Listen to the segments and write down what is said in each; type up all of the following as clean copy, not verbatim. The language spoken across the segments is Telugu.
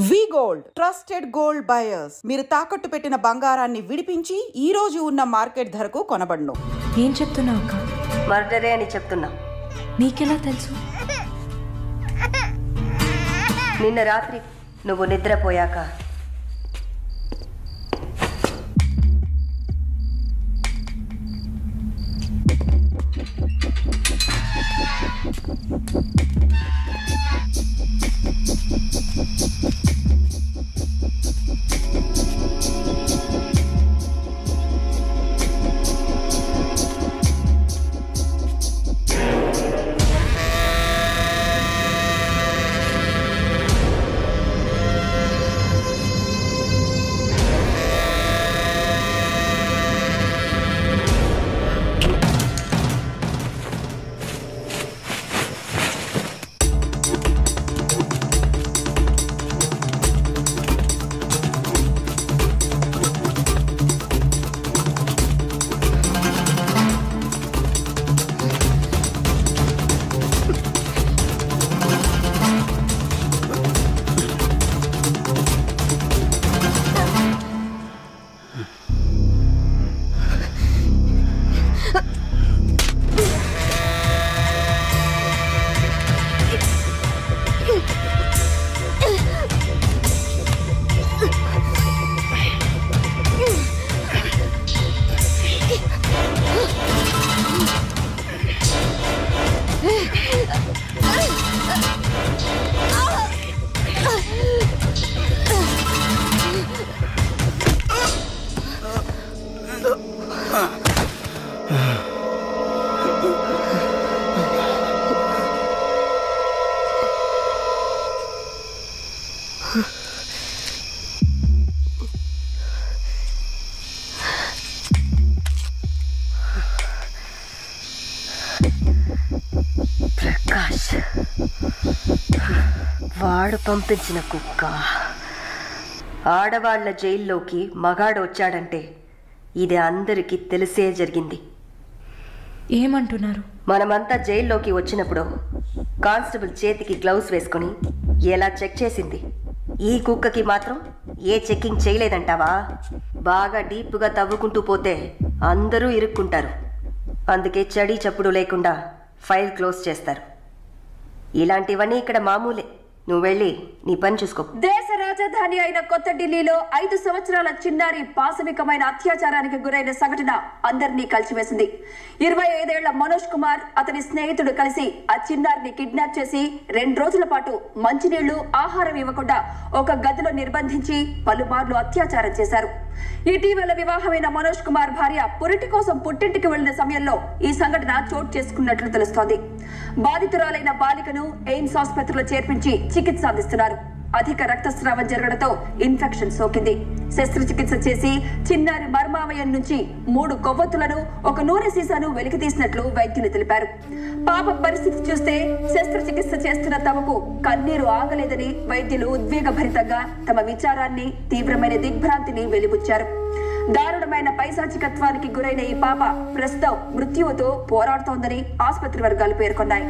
వి గోల్డ్ ట్రస్టెడ్ గోల్డ్ బయర్స్ మీరు తాకట్టు పెట్టిన బంగారాన్ని విడిపించి ఈ రోజు ఉన్న మార్కెట్ ధరకు కొనబడును. ఏం చెప్తున్నావు అక్క? మర్డరే అని చెప్తున్నా. నీకెలా తెలుసు? నిన్న రాత్రి నువ్వు నిద్రపోయాక ప్రకాష్ వాడు పంపించిన కుక్క. ఆడవాళ్ల జైల్లోకి మగాడు వచ్చాడంటే ఇది అందరికీ తెలిసే జరిగింది. ఏమంటున్నారు? మనమంతా జైల్లోకి వచ్చినప్పుడు కానిస్టేబుల్ చేతికి గ్లౌస్ వేసుకుని ఎలా చెక్ చేసింది, ఈ కుక్కకి మాత్రం ఏ చెక్కింగ్ చేయలేదంటావా? బాగా డీప్గా తవ్వుకుంటూ పోతే అందరూ ఇరుక్కుంటారు. అందుకే చడి చప్పుడు లేకుండా ఫైల్ క్లోజ్ చేస్తారు. ఇలాంటివన్నీ ఇక్కడ మామూలే. నువ్వు వెళ్ళి నీ పని చూసుకో. దేశ రాజధాని అయిన కొత్త ఢిల్లీలో 5 సంవత్సరాల చిన్నారి పాశవికమైన అత్యాచారానికి గురైన సంఘటన అందరినీ కలిసివేసింది. 25 ఏళ్ల మనోజ్ కుమార్ అతని స్నేహితుడు కలిసి ఆ చిన్నారిని కిడ్నాప్ చేసి 2 రోజుల పాటు మంచినీళ్లు ఆహారం ఇవ్వకుండా ఒక గదిలో నిర్బంధించి పలుమార్లు అత్యాచారం చేశారు. ఇటీవల వివాహమైన మనోజ్ కుమార్ భార్య పురిటి కోసం పుట్టింటికి వెళ్లిన సమయంలో ఈ సంఘటన చోటు చేసుకున్నట్లు తెలుస్తోంది. బాధితురాలైన బాలికను ఎయిమ్స్ ఆసుపత్రిలో చేర్పించి చికిత్స అందిస్తున్నారు. అధిక రక్తస్రావం జరగడంతో ఇన్ఫెక్షన్ సోకింది. శస్త్రచికిత్స చేసి చిన్నారి మర్మావయం నుంచి 3 కొవ్వొత్తులను, ఒక నూనె సీసాను వెలికితీసినట్లు వైద్యులు తెలిపారు. పాప పరిస్థితి చూస్తే శస్త్రచికిత్స చేస్తున్న తమకు కన్నీరు ఆగలేదని వైద్యులు ఉద్వేగభరితంగా తమ విచారాన్ని, తీవ్రమైన దిగ్భ్రాంతిని వెలిబుచ్చారు. దారుణమైన పైశాచికత్వానికి గురైన ఈ పాప ప్రస్తుతం మృత్యువుతో పోరాడుతోందని ఆసుపత్రి వర్గాలు పేర్కొన్నాయి.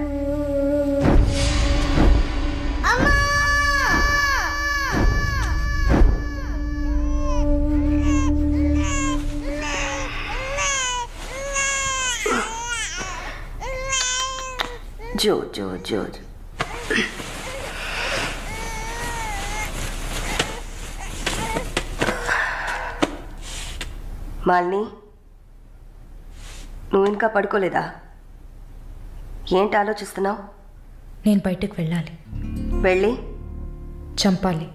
జో జో జో మాలిని, నువ్వు ఇంకా పడుకోలేదా? ఏంటి ఆలోచిస్తున్నావు? నేను బయటకు వెళ్ళాలి. వెళ్ళి చంపాలి.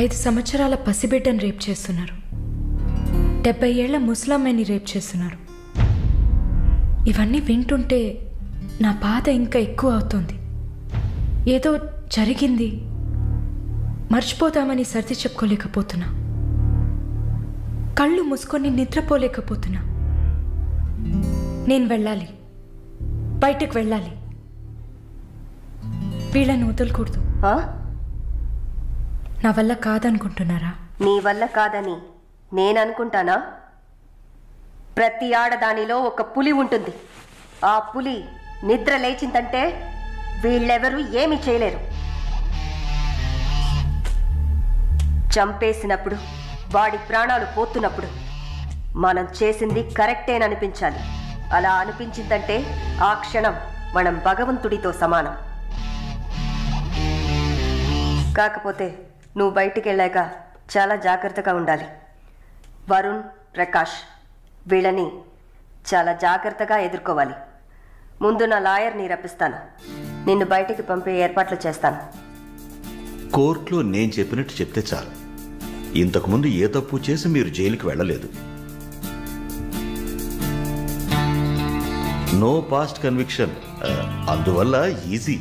5 సంవత్సరాల పసిబిడ్డను రేప్ చేస్తున్నారు. 70 ఏళ్ల ముసలమ్మని రేప్ చేస్తున్నారు. ఇవన్నీ వింటుంటే నా బాధ ఇంకా ఎక్కువ అవుతుంది. ఏదో జరిగింది, మర్చిపోదామని సర్ది చెప్పుకోలేకపోతున్నా. కళ్ళు మూసుకొని నిద్రపోలేకపోతున్నా. నేను వెళ్ళాలి, బయటకు వెళ్ళాలి. వీళ్ళని వదలకూడదు. నా వల్ల కాదనుకుంటున్నారా? నీ వల్ల కాదని నేను అనుకుంటానా? ప్రతి ఆడదానిలో ఒక పులి ఉంటుంది. ఆ పులి నిద్ర లేచిందంటే వీళ్ళెవరూ ఏమీ చేయలేరు. చంపేసినప్పుడు, వాడి ప్రాణాలు పోతున్నప్పుడు మనం చేసింది కరెక్టేననిపించాలి. అలా అనిపించిందంటే ఆ క్షణం మనం భగవంతుడితో సమానం. కాకపోతే నువ్వు బయటికి వెళ్ళాక చాలా జాగ్రత్తగా ఉండాలి. వరుణ్, ప్రకాష్ వీళ్ళని చాలా జాగ్రత్తగా ఎదుర్కోవాలి. ముందు నా లాయర్ని రప్పిస్తాను. నిన్ను బయటికి పంపే ఏర్పాట్లు చేస్తాను. కోర్టులో నేను చెప్పినట్టు చెప్తే చాలు. ఇంతకుముందు ఏ తప్పు చేసి మీరు జైలుకి వెళ్ళలేదు. నో పాస్ట్ కన్విక్షన్, అందువల్ల ఈజీ.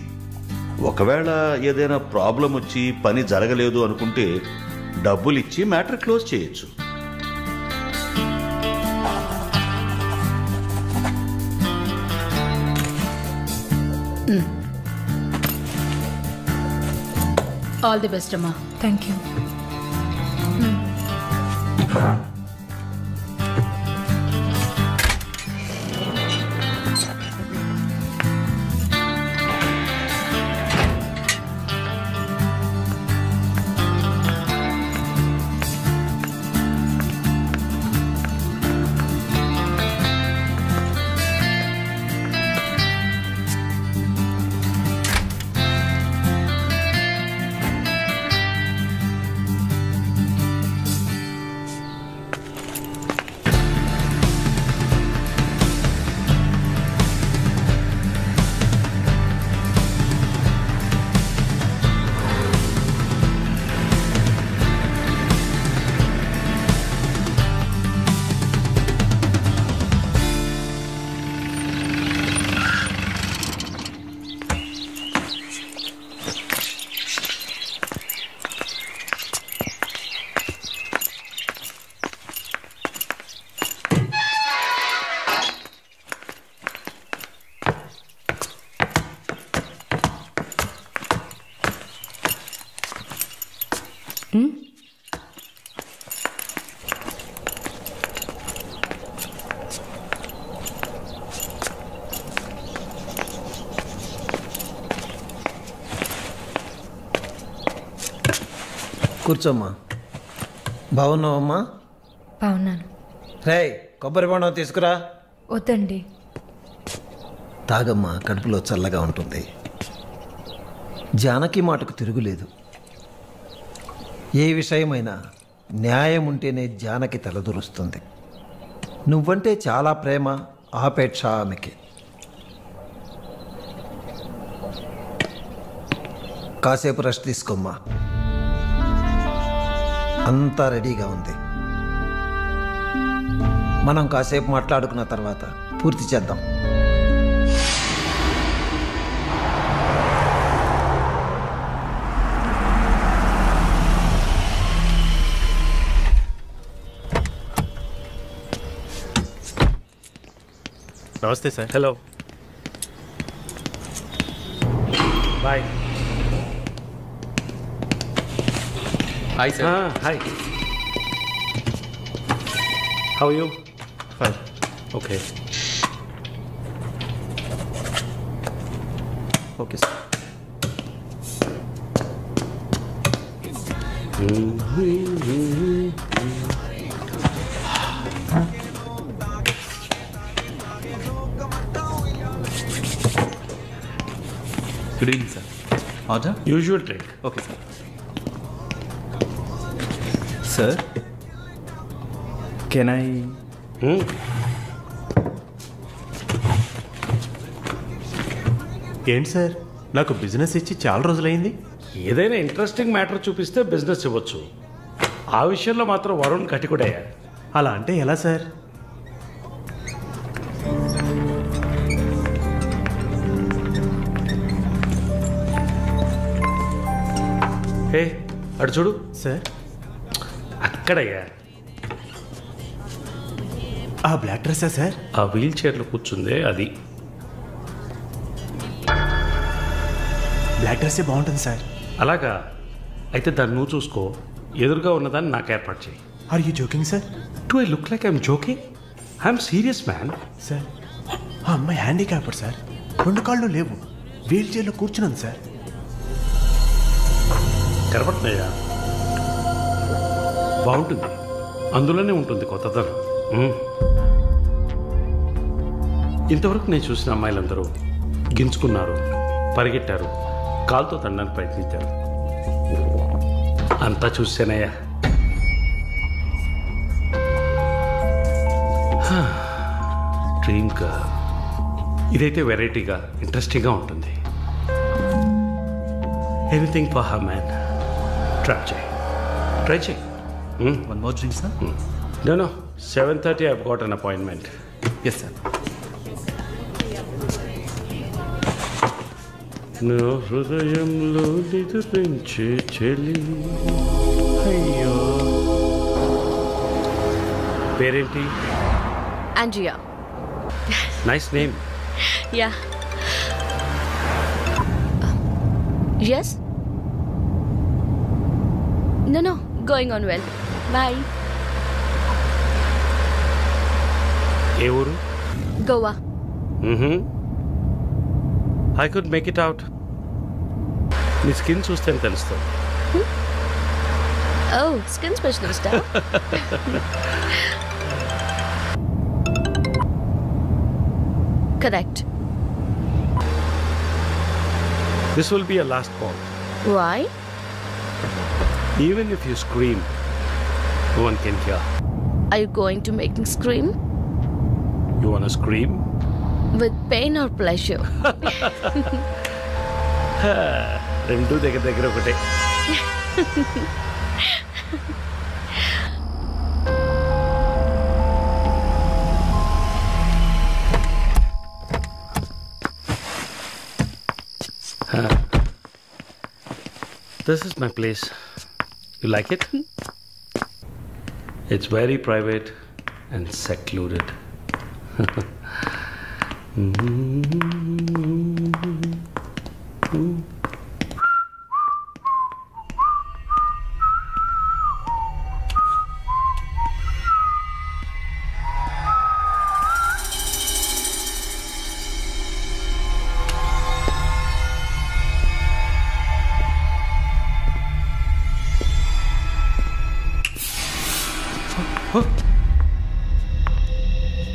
ఒకవేళ ఏదైనా ప్రాబ్లం వచ్చి పని జరగలేదు అనుకుంటే డబ్బులు ఇచ్చి మ్యాటర్ క్లోజ్ చేయొచ్చు. ఆల్ ది బెస్ట్ అమ్మా. Thank you. కూర్చోమ్మా. బాగున్నావమ్మా? బాగున్నాను. రే, కొబ్బరి బొండం తీసుకురా. వద్దండి. తాగమ్మా, కడుపులో చల్లగా ఉంటుంది. జానకి మాటకు తిరుగులేదు. ఏ విషయమైనా న్యాయం ఉంటేనే జానకి తలదూరుస్తుంది. నువ్వంటే చాలా ప్రేమ, ఆపేక్ష ఆమెకి. కాసేపు రెస్ట్ తీసుకోమ్మా. అంతా రెడీగా ఉంది. మనం కాసేపు మాట్లాడుకున్న తర్వాత పూర్తి చేద్దాం. నమస్తే sir. Hello, boy. Hi sir. Hi, how you? Fine. Okay okay sir. Good evening sir. Order? Usual drink. Okay sir. Sir, can I? ఏంటి సార్, నాకు బిజినెస్ ఇచ్చి చాలా రోజులైంది. ఏదైనా ఇంట్రెస్టింగ్ మ్యాటర్ చూపిస్తే బిజినెస్ ఇవ్వచ్చు. ఆ విషయంలో మాత్రం వరుణ్ కటికుడయ్యా. అలా అంటే ఎలా సార్? హే, అటు చూడు సార్, అక్కడయ్యా. ఆ బ్లాక్ డ్రెస్సా సార్? ఆ వీల్ చైర్లో కూర్చుందే అది. బ్లాక్ డ్రెస్సే బాగుంటుంది సార్. అలాగా? అయితే దాన్ని నువ్వు చూసుకో. ఎదురుగా ఉన్నదాన్ని నాకు ఏర్పాటు చేయి. Are you joking sir? Do I look like I'm joking? I'm serious man. Sir, ఆ అమ్మాయి హ్యాండిక్యాప్డ్ సార్. 2 కాళ్ళు లేవు, వీల్ చైర్లో కూర్చున్నాను సార్. కనపడుతున్నాయా? బాగుంటుంది, అందులోనే ఉంటుంది కొత్తదనం. ఇంతవరకు నేను చూసిన అమ్మాయిలందరూ గించుకున్నారు, పరిగెట్టారు, కాలుతో తండడానికి ప్రయత్నించారు. అంతా చూసానయ్యా. డ్రీమ్ గర్ల్ ఇదైతే వెరైటీగా ఇంట్రెస్టింగ్గా ఉంటుంది. Anything for her man. Try చేయి. One more drink, sir? No. 7:30 I've got an appointment. Yes, sir. నా హృదయంలో నిద్రించే చెలి. అయ్యో, పేరేంటి? Andrea. Nice name. Yeah. Yes? No. Going on well. Bye. ఏ ఊరు? Goa. I could make it out. నీ స్కిన్ చూస్తే తెలుస్తుంది. Oh, skin specialist. Correct. This will be a last call. Why? Even if you scream, no one can hear. Are you going to make me scream? You wanna scream? With pain or pleasure? రెండు దగ్గర ఒకటే. This is my place. You like it? It's very private and secluded.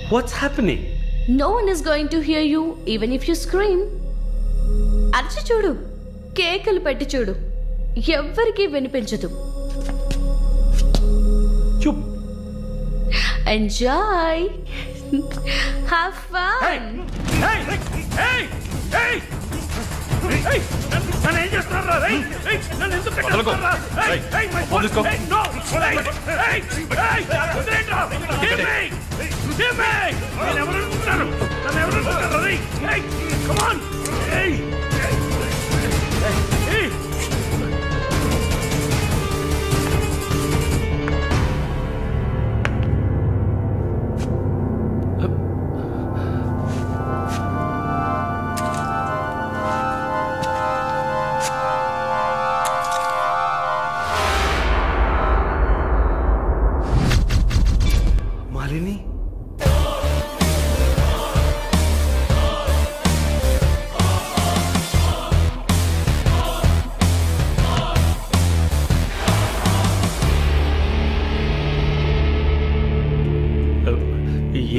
What's happening? No one is going to hear you even if you scream. అరిచి చూడు, కేకలు పెట్టి చూడు, ఎవ్వరికీ వినిపించదు. Chup. Enjoy. Have fun. Hey! నన్ను ఏం చేస్తున్నారా? నన్ను ఎందుకు కట్టేస్తున్నారా? No! Give me! నేను ఎవరు అనుకుంటున్నారు? నన్ను ఎవరు అనుకుంటున్నారు? Come on! మాలిని,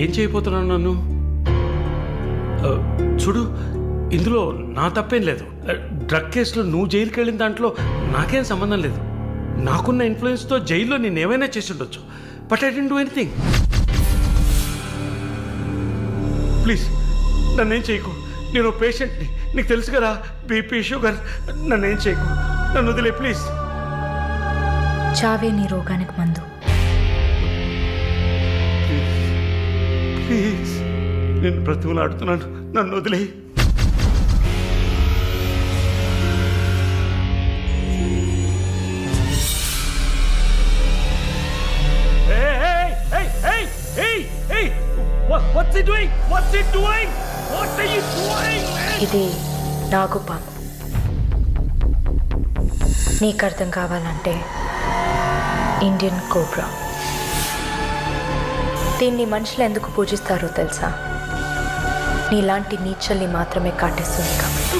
ఏం చేయబోతున్నాను నన్ను? చూడు, ఇందులో నా తప్పేం లేదు. డ్రగ్ కేసులో నువ్వు జైలుకి వెళ్ళిన దాంట్లో నాకేం సంబంధం లేదు. నాకున్న ఇన్ఫ్లుయెన్స్తో జైల్లో నేను ఏమైనా చేసి ఉండొచ్చు. But I don't do anything. Please నన్నేం చేయకు. నేను పేషెంట్ని, నీకు తెలుసు కదా, బీపీ, షుగర్. నన్నేం చేయకు, నన్ను వదిలే ప్లీజ్. చావే నీ రోగానికి మందు. ప్లీజ్, నేను బ్రతిమలాడుతున్నాను, నన్ను వదిలే. What's he doing? What's he doing? What are you doing, man? ఇది నాగు పాము. నీకు అర్థం కావాలంటే ఇండియన్ కోబ్రా. దీన్ని మనుషులు ఎందుకు పూజిస్తారో తెలుసా? నీలాంటి నీచల్ని మాత్రమే కాటేస్తుంది కాబట్టి.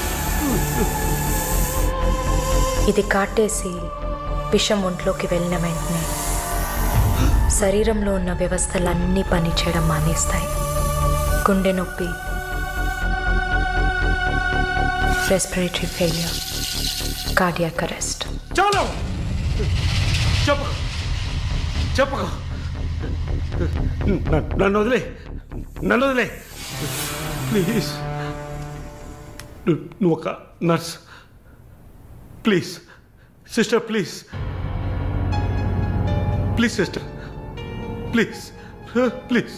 ఇది కాటేసి విషం ఒంట్లోకి వెళ్ళిన వెంటనే శరీరంలో ఉన్న వ్యవస్థలన్నీ పనిచేయడం మానేస్తాయి. గుండె నొప్పి, రెస్పిరేటరీ ఫెయిల్యూర్, కార్డియాక్ అరెస్ట్. చాలు, చెప్పకు, నన్ను వదిలే ప్లీజ్. నువ్వు ఒక nurse, please sister, please sister, please.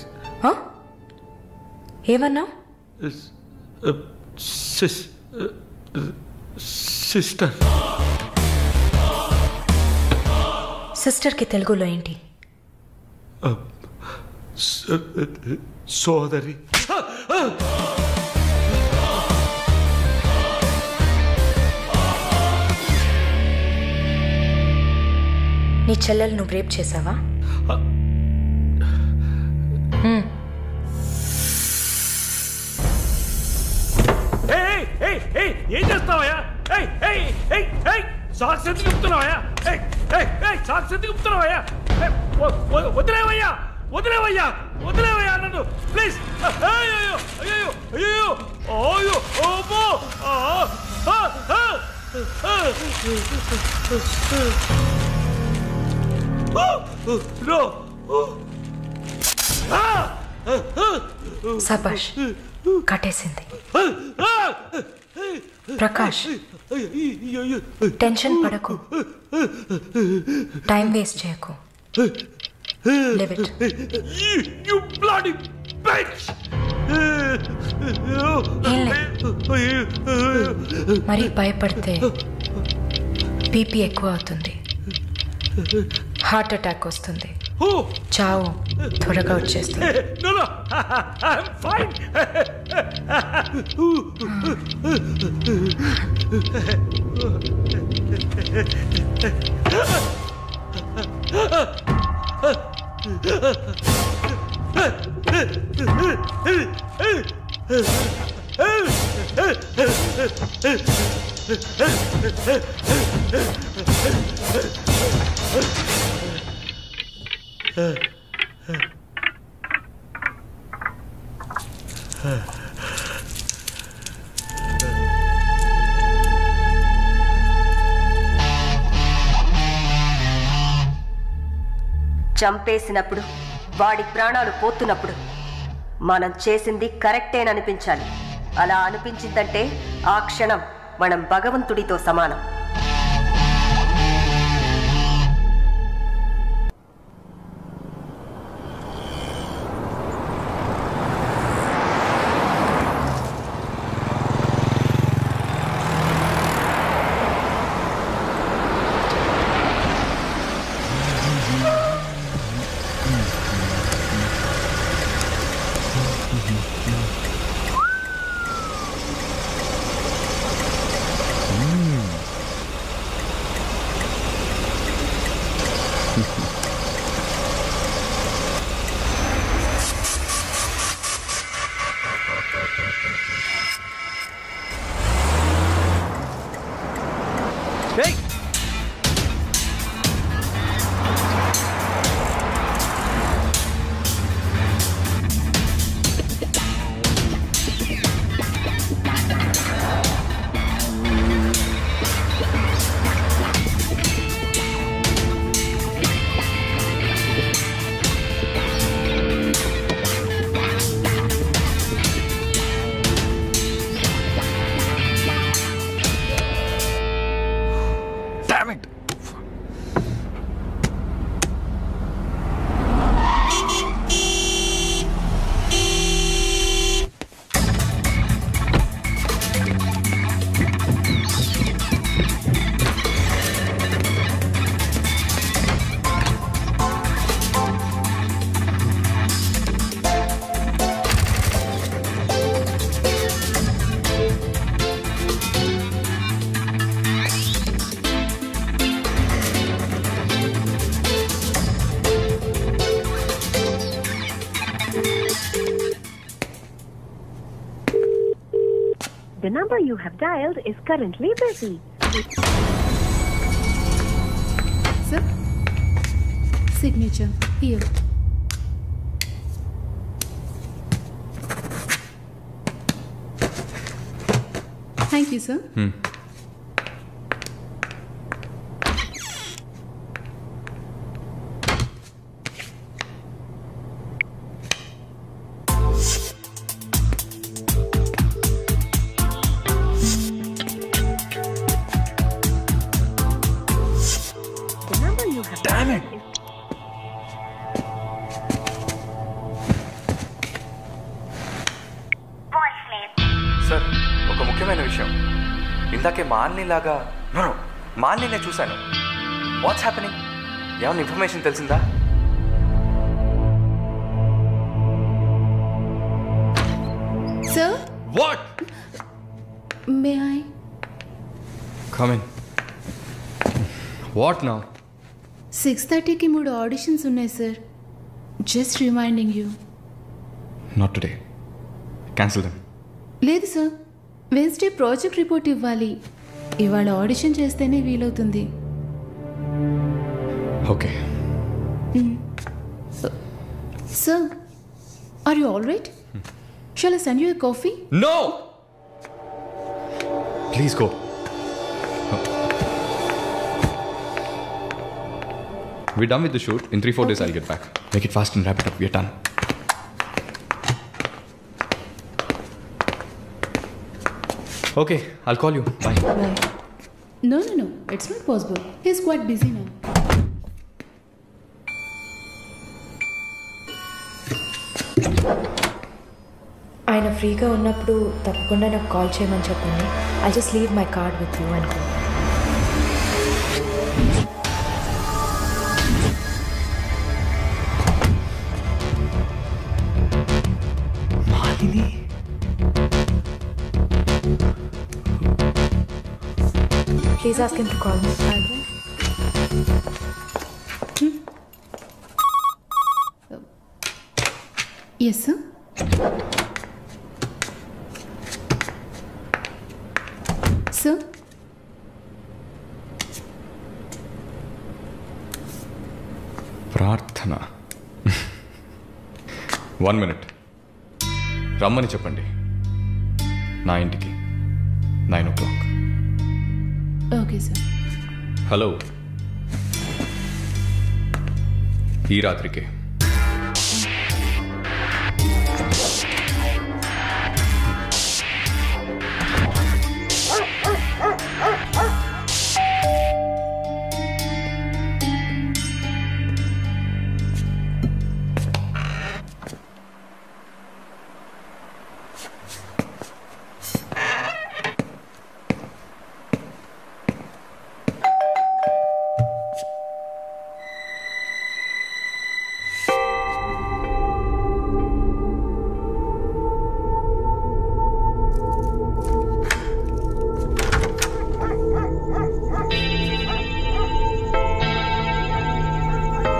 ఏమన్నా? సిస్టర్. సిస్టర్కి తెలుగులో ఏంటి? సోదరి. నీ చెల్లెలు నువ్వు రేప్ చేసావా? ఏం చేస్తావయ్యా? సాక్షి ఎందుకు చెప్తున్నావయ్యా? వదిలేవయ్యా నన్ను ప్లీజ్. సబాష్, కట్టేసింది. ప్రకాష్, టెన్షన్ పడకు, టైం వేస్ట్ చేయకు. Leave it. You bloody bitch! మరి భయపడితే బీపీ ఎక్కువ అవుతుంది, హార్ట్ అటాక్ వస్తుంది, చావు త్వరగా వచ్చేస్తుంది. No, I'm fine. చంపేసినప్పుడు, వాడి ప్రాణాలు పోతున్నప్పుడు మనం చేసింది కరెక్టేననిపించాలి. అలా అనిపించిందంటే ఆ క్షణం మనం భగవంతుడితో సమానం. The number you have dialed is currently busy. Sir, signature. Here. Thank you, sir. Damn it! Sir ఒక ముఖ్యమైన విషయం ఇందాకే మాలినిలాగా మాలిని చూశాను. What's happening? ఏమైనా ఇన్ఫర్మేషన్ తెలిసిందా? Sir? What? May I? Come in. What now? 6:30కి 3 ఆడిషన్స్ ఉన్నాయి సార్. Just reminding you. Not today. Cancel them. లేదు సార్, వెన్స్డే ప్రాజెక్ట్ రిపోర్ట్ ఇవ్వాలి. ఇవాళ ఆడిషన్ చేస్తేనే వీలవుతుంది. Okay. Sir, are you all right? Shall I send you a coffee? No, please go. We're done with the shoot. In 3-4 days I'll get back. Make it fast and wrap it up. We're done. Okay, I'll call you. Bye. Bye. No, it's not possible. He's quite busy now. ఆయన ఫ్రీగా ఉన్నప్పుడు తప్పకుండా నాకు కాల్ చేయమని చెప్పండి. I just leave my card with you అనుకో. Please ask him to call me. Yes, sir. Sir? ప్రార్థన. 1 minute. రమ్మని చెప్పండి నా ఇంటికి 9 o'clock. Okay, sir. హలో, ఈ రాత్రికే.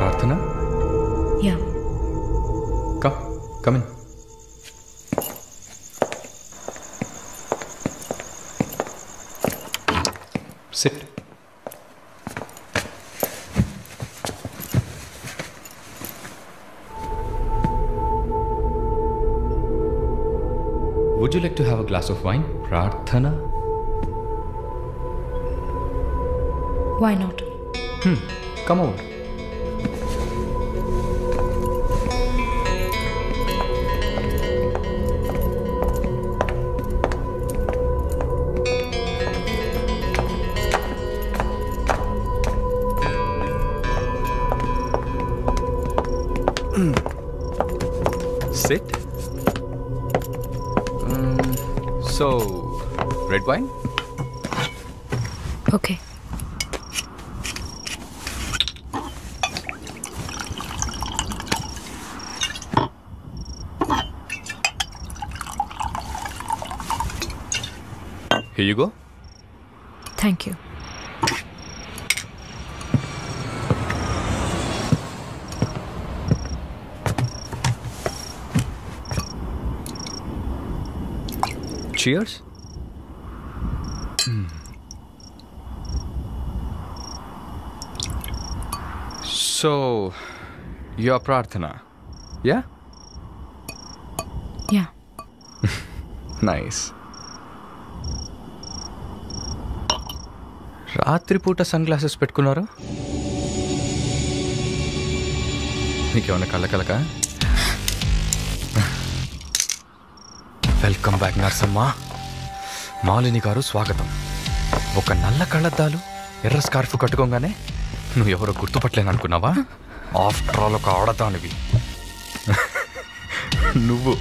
Praarthana? Yeah. Come in. Sit. Would you like to have a glass of wine, Praarthana? Why not? Come over. Sit. So, red wine? Okay. Here you go. Thank you. Cheers. So, you are Prarthana. Yeah yeah. Nice. రాత్రిపూట సన్ గ్లాసెస్ పెట్టుకున్నారు? నీకేమన్నా కళ్ళకలక? వెల్కమ్ బ్యాక్ నర్సమ్మ. మాలిని గారు స్వాగతం. ఒక నల్ల కళ్ళద్దాలు ఎర్ర స్కార్ఫ్ కట్టుకోగానే నువ్వు ఎవరో గుర్తుపట్టలేను అనుకున్నావా? ఆఫ్టర్ ఆల్ ఒక ఆడదానివి. నువ్వు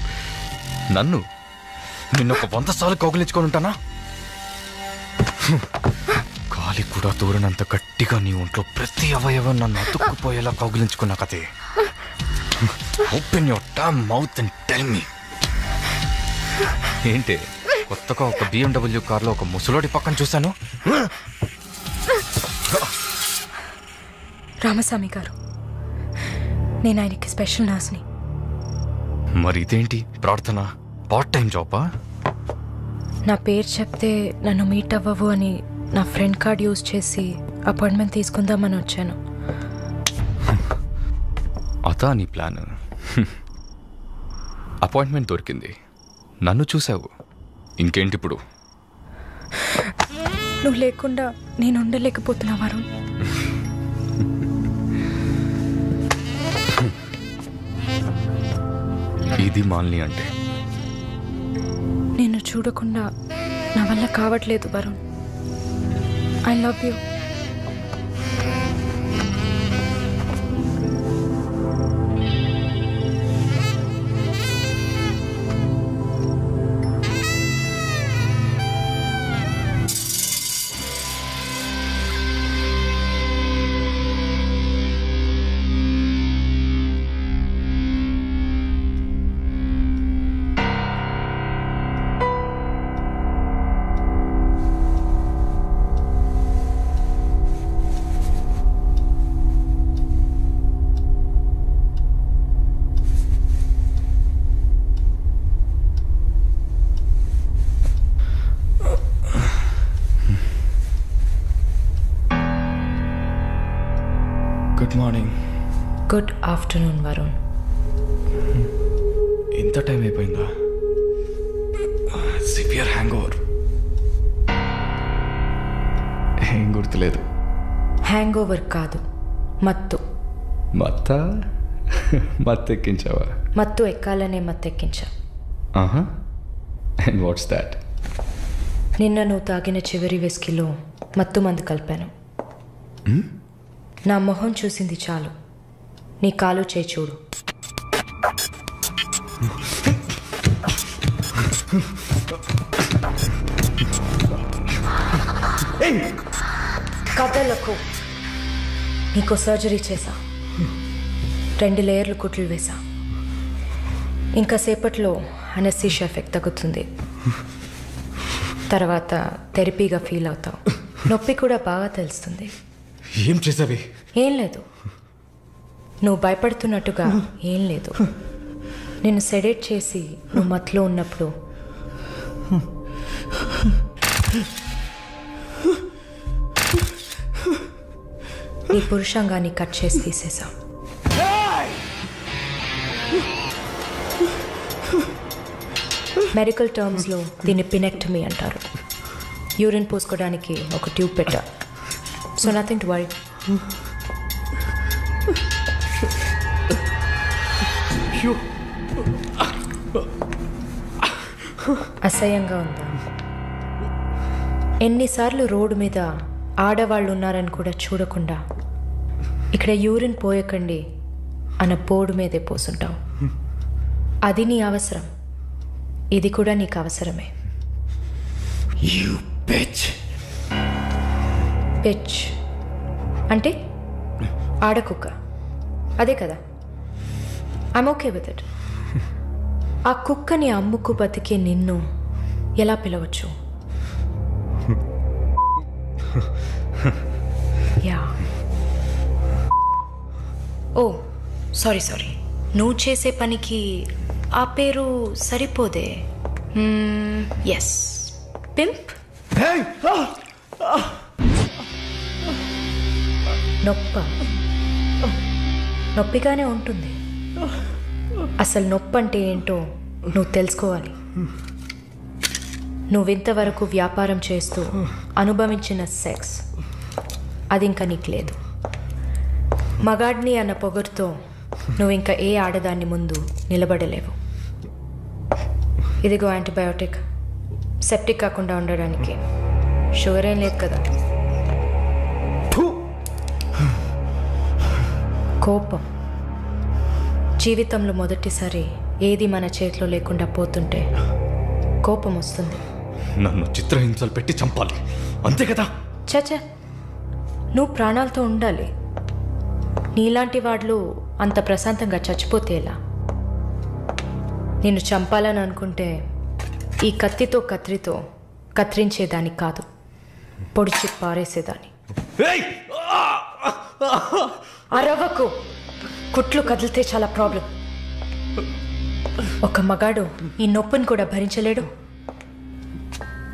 నన్ను నిన్నొక 100 సార్లు కౌగిలించుకొని ఉంటానా? గాలి కూడా దూరనంత గట్టిగా నీ ఒంట్లో ప్రతి అవయవం నన్ను అతుక్కుపోయేలా కౌగిలించుకున్నా కదే. Open your damn mouth and tell me. ఏంటి కొత్తగా ఒక BMW కార్లో ఒక ముసలోడి పక్కన చూశాను. రామస్వామి గారు, నేను ఆయనకి స్పెషల్ నర్స్ని. మరి ఇదేంటి ప్రార్థన? పార్ట్ టైం జాబా? నా పేరు చెప్తే నన్ను మీట్ అవ్వవు అని నా ఫ్రెండ్ కార్డ్ యూజ్ చేసి అపాయింట్మెంట్ తీసుకుందామని వచ్చాను. అదా నీ ప్లాన్? అపాయింట్మెంట్ దొరికింది, నన్ను చూసావు, ఇంకేంటి ఇప్పుడు? నువ్వు లేకుండా నేను ఉండలేకపోతున్నా వరుణ్. ఇది మాలిని అంటే. నిన్ను చూడకుండా నా వల్ల కావట్లేదు Varun. I love you. Good morning. Good afternoon Varun. ఇంత టైం అయిపోయిందా? Severe hang over. ఏం గుర్తులేదు. హ్యాంగ్ ఓవర్ కాదు, మత్తు. మత్తు ఎక్కించావా? మత్తు ఎక్కాలనే మత్తు ఎక్కించా. And what's that? నిన్న నువ్వు తాగిన చివరి విస్కీలో మత్తు మందు కలిపాను. నా మొహం చూసింది చాలు, నీ కాలు చేయి చూడు. కథలకు నీకో సర్జరీ చేశా. 2 లేయర్లు కుట్లు వేసా. ఇంకా సేపట్లో అనెస్థీషియా ఎఫెక్ట్ తగ్గుతుంది. తర్వాత థెరపీగా ఫీల్ అవుతావు. నొప్పి కూడా బాగా తెలుస్తుంది. ఏం చేసావి? ఏం లేదు, నువ్వు భయపడుతున్నట్టుగా ఏం లేదు. నేను సెడేట్ చేసి నువ్వు మత్తులో ఉన్నప్పుడు నీ పురుషాంగాన్ని కట్ చేసి తీసేశాం. మెడికల్ టర్మ్స్లో దీన్ని పినెక్టమీ అంటారు. యూరిన్ పోసుకోవడానికి ఒక ట్యూబ్ పెట్టా. So nothing to worry. అసహ్యంగా ఉందా? ఎన్నిసార్లు రోడ్డు మీద ఆడవాళ్ళు ఉన్నారని కూడా చూడకుండా ఇక్కడ యూరిన్ పోయకండి అన్న బోర్డు మీదే పోసుంటాం. అది నీ అవసరం, ఇది కూడా నీకు అవసరమే. పిచ్ అంటే ఆడకుక్క, అదే కదా? I'm okay with it. ఆ కుక్కని అమ్ముకు బతికే నిన్ను ఎలా పిలవచ్చు? యా. ఓ సారీ, నువ్వు చేసే పనికి ఆ పేరు సరిపోదే. Yes, pimp. నొప్ప నొప్పిగానే ఉంటుంది. అసలు నొప్పి అంటే ఏంటో నువ్వు తెలుసుకోవాలి. నువ్వింతవరకు వ్యాపారం చేస్తూ అనుభవించిన సెక్స్ అది ఇంకా నీకు లేదు. మగాడిని అన్న పొగరుతో నువ్వు ఇంకా ఏ ఆడదాన్ని ముందు నిలబడలేవు. ఇదిగో యాంటీబయోటిక్, సెప్టిక్ కాకుండా ఉండడానికి. షుగర్ ఏం లేదు కదా? కోపం జీవితంలో మొదటిసారి ఏది మన చేతిలో లేకుండా పోతుంటే కోపం వస్తుంది. నన్ను చిత్రహింసలు పెట్టి చంపాలి అంతే కదా? చచ, నువ్వు ప్రాణాలతో ఉండాలి. నీలాంటి వాళ్ళు అంత ప్రశాంతంగా చచ్చిపోతే ఎలా? నిన్ను చంపాలని అనుకుంటే ఈ కత్తితో కత్తిరించేదాన్ని కాదు, పొడిచి పారేసేదాన్ని. అరవకు, కుట్లు కదిలితే చాలా ప్రాబ్లం. ఒక మగాడు ఈ నొప్పిని కూడా భరించలేడు.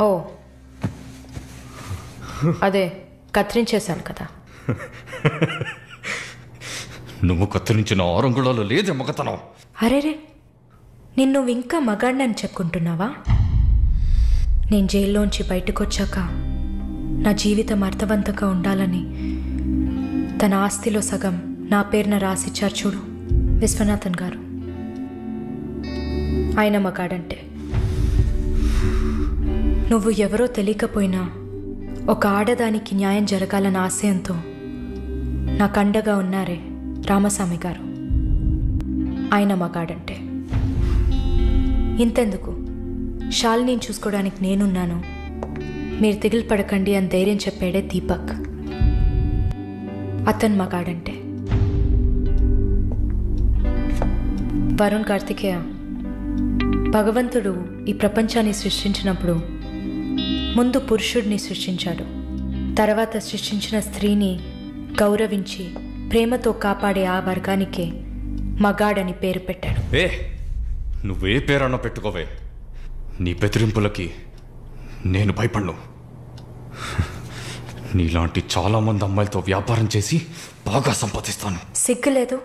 ఓ అదే కత్తిరించేశాను కదా. నువ్వు కత్తిరించిన ఆరంగుళాలు లేదే మగతనం. అరేరే, నిన్ను ఇంకా మగాడినని చెప్పుకుంటున్నావా? నేను జైల్లోంచి బయటకు వచ్చాక నా జీవితం అర్థవంతంగా ఉండాలని తన ఆస్తిలో సగం నా పేరున రాసిచ్చారు చూడు విశ్వనాథన్ గారు. ఆయన మగాడంటే నువ్వు ఎవరో తెలియకపోయినా ఒక ఆడదానికి న్యాయం జరగాలన్న ఆశయంతో నాకు అండగా ఉన్నారే రామస్వామి గారు, ఆయన మగాడంటే. ఇంతెందుకు, శాలిని చూసుకోవడానికి నేనున్నాను, మీరు దిగులు పడకండి అని ధైర్యం చెప్పాడే దీపక్, అతను మగాడంటే. వరుణ్ కార్తికేయ, భగవంతుడు ఈ ప్రపంచాన్ని సృష్టించినప్పుడు ముందు పురుషుడిని సృష్టించాడు, తర్వాత సృష్టించిన స్త్రీని గౌరవించి ప్రేమతో కాపాడే ఆ వర్గానికే మగాడని పేరు పెట్టాడు. నువ్వే పేరన్నా పెట్టుకోవే, నీ బెదిరింపులకి నేను భయపడను. నీలాంటి చాలామంది అమ్మాయిలతో వ్యాపారం చేసి బాగా సంపాదిస్తాను. సిగ్గులేదు?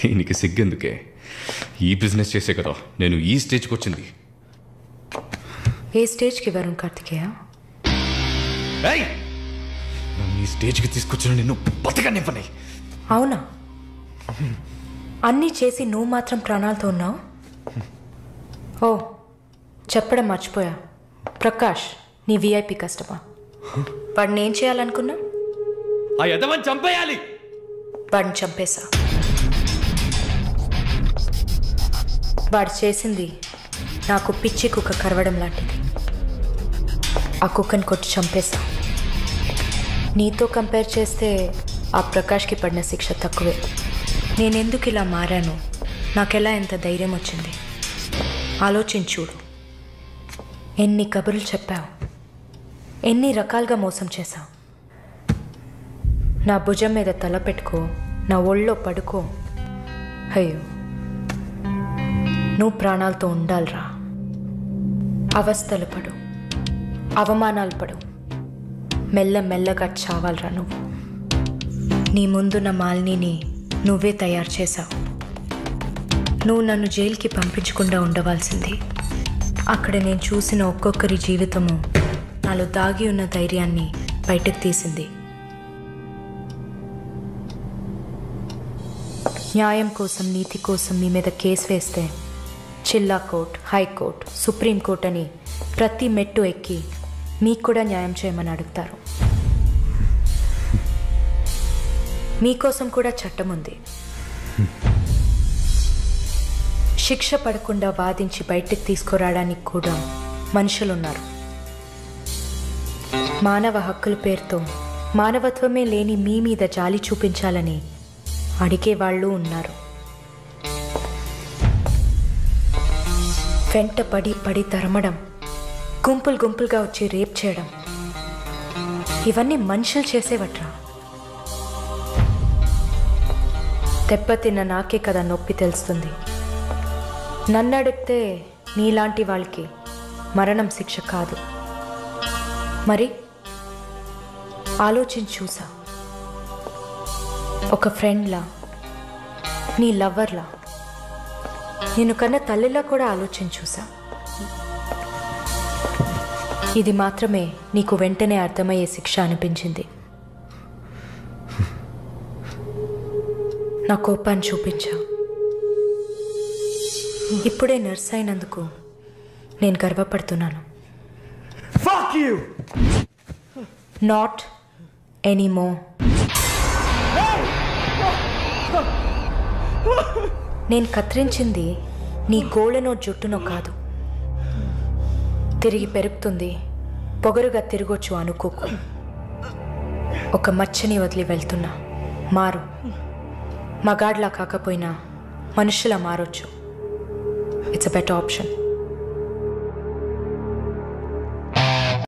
దీనికి సిగ్గెందుకే, ఈ బిజినెస్ చేసే కదా నేను ఈ స్టేజ్కి వచ్చింది. ఏ స్టేజ్కి వరుణ్ కార్తికేయ? నన్ను ఈ స్టేజ్కి తీసుకొచ్చిన నిన్ను బతకనివ్వని. అవునా? అన్నీ చేసి నువ్వు మాత్రం ప్రాణాలతో ఉన్నావు? ఓ చెప్పడం మర్చిపోయా, ప్రకాష్ నీ విఐపి కస్టమా. వాడిని ఏం చేయాలనుకున్నా? ఆ యదవని చంపేయాలి. వాడిని చంపేశా. వాడు చేసింది నాకు పిచ్చి కుక్క కరవడం లాంటిది. ఆ కుక్కని కొట్టి చంపేశా. నీతో కంపేర్ చేస్తే ఆ ప్రకాష్కి పడిన శిక్ష తక్కువే. నేనెందుకు ఇలా మారాను, నాకెలా ఎంత ధైర్యం వచ్చింది ఆలోచించుడు. ఎన్ని కబుర్లు చెప్పావు, ఎన్ని రకాలుగా మోసం చేశావు. నా భుజం మీద తల పెట్టుకో, నా ఒళ్ళో పడుకో. అయ్యో, నువ్వు ప్రాణాలతో ఉండాలిరా. అవస్థలు పడు, అవమానాలు పడు, మెల్లమెల్లగా చావాలరా నువ్వు. నీ ముందున్న మాలిని నువ్వే తయారు చేశావు. నువ్వు నన్ను జైలుకి పంపించకుండా ఉండవలసింది. అక్కడ నేను చూసిన ఒక్కొక్కరి జీవితము నాలో దాగి ఉన్న ధైర్యాన్ని బయటకు తీసింది. న్యాయం కోసం, నీతి కోసం మీ మీద కేసు వేస్తే జిల్లా కోర్టు, హైకోర్టు, సుప్రీంకోర్టు అని ప్రతి మెట్టు ఎక్కి మీకు కూడా న్యాయం చేయమని అడుగుతారు. మీకోసం కూడా చట్టం ఉంది. శిక్ష పడకుండా వాదించి బయటికి తీసుకురావడానికి కూడా మనుషులున్నారు. మానవ హక్కుల పేరుతో మానవత్వమే లేని మీ మీద జాలి చూపించాలని అడిగే వాళ్ళు ఉన్నారు. వెంట పడి తరమడం, గుంపులు గుంపులుగా వచ్చి రేప్ చేయడం, ఇవన్నీ మనుషులు చేసేవట్రా. దెబ్బతిన్న నాకే కదా నొప్పి తెలుస్తుంది. నన్ను అడిగితే నీలాంటి వాళ్ళకి మరణం శిక్ష కాదు. మరి ఆలోచించి చూసా. ఒక ఫ్రెండ్లా నీ లవ్వర్లా, నేను కన్నా తల్లిలా కూడా ఆలోచించి చూసా. ఇది మాత్రమే నీకు వెంటనే అర్థమయ్యే శిక్ష అనిపించింది. నా కోపాన్ని చూపించా. ఇప్పుడే నర్స్ అయినందుకు నేను గర్వపడుతున్నాను. Fuck you! Not anymore. నేను కత్తిరించింది నీ గోళ్ళనో జుట్టునో కాదు. తిరిగి పెరుగుతుంది, పొగరుగా తిరగొచ్చు అనుకోకు. ఒక మచ్చని వదిలి వెళ్తున్నా. మారు. మగాడ్లా కాకపోయినా మనుషులా మారొచ్చు. It's a better option.